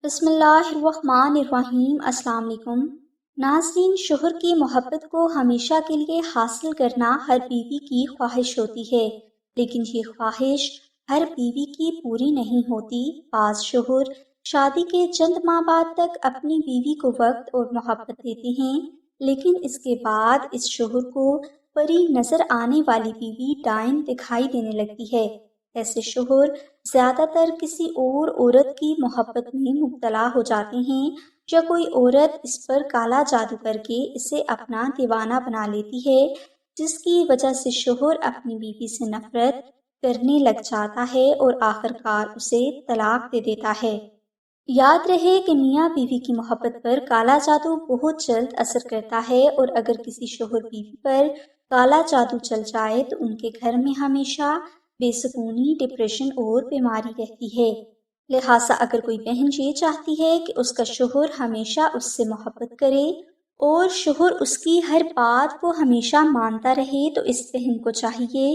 بسم اللہ الرحمن الرحیم۔ السلام علیکم ناظرین، شوہر کی محبت کو ہمیشہ کے لیے حاصل کرنا ہر بیوی کی خواہش ہوتی ہے، لیکن یہ خواہش ہر بیوی کی پوری نہیں ہوتی۔ بعض شوہر شادی کے چند ماہ بعد تک اپنی بیوی کو وقت اور محبت دیتے ہیں، لیکن اس کے بعد اس شوہر کو پری نظر آنے والی بیوی ڈائن دکھائی دینے لگتی ہے۔ ایسے شوہر زیادہ تر کسی اور عورت کی محبت میں مبتلا ہو جاتے ہیں، یا کوئی عورت اس پر کالا جادو کر کے اسے اپنا دیوانہ بنا لیتی ہے، جس کی وجہ سے شوہر اپنی بیوی سے نفرت کرنے لگ جاتا ہے اور آخرکار اسے طلاق دے دیتا ہے۔ یاد رہے کہ میاں بیوی کی محبت پر کالا جادو بہت جلد اثر کرتا ہے، اور اگر کسی شوہر بیوی پر کالا جادو چل جائے تو ان کے گھر میں ہمیشہ بے سکونی، ڈپریشن اور بیماری رہتی ہے۔ لہٰذا اگر کوئی بہن یہ چاہتی ہے کہ اس کا شوہر ہمیشہ اس سے محبت کرے اور شوہر اس کی ہر بات کو ہمیشہ مانتا رہے، تو اس بہن کو چاہیے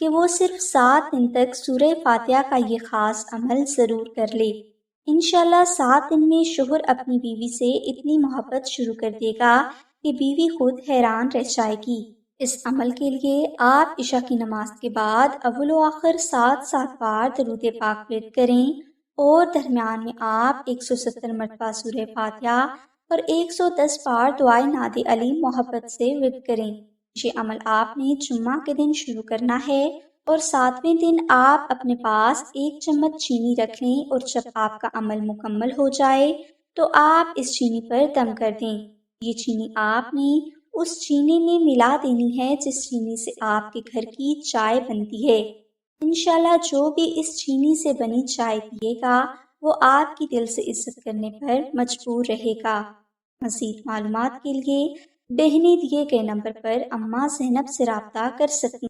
کہ وہ صرف 7 دن تک سورہ فاتحہ کا یہ خاص عمل ضرور کر لے۔ انشاءاللہ 7 دن میں شوہر اپنی بیوی سے اتنی محبت شروع کر دے گا کہ بیوی خود حیران رہ جائے گی۔ اس عمل کے لیے آپ عشاء کی نماز کے بعد اول و آخر 7 بار درود پاک ورد کریں، اور درمیان میں آپ 170 مرتبہ سورہ فاتحہ اور 110 بار دعائے ناد علی محبت سے ورد کریں۔ یہ عمل آپ نے جمعہ کے دن شروع کرنا ہے، اور 7ویں دن آپ اپنے پاس 1 چمچ چینی رکھ لیں، اور جب آپ کا عمل مکمل ہو جائے تو آپ اس چینی پر دم کر دیں۔ یہ چینی آپ نے اس چینی میں ملا دینی ہے جس چینی سے آپ کے گھر کی چائے بنتی ہے۔ انشاءاللہ جو بھی اس چینی سے بنی چائے پیے گا وہ آپ کی دل سے عزت کرنے پر مجبور رہے گا۔ مزید معلومات کے لیے بہنیں دیے گئے نمبر پر اماں زینب سے رابطہ کر سکتی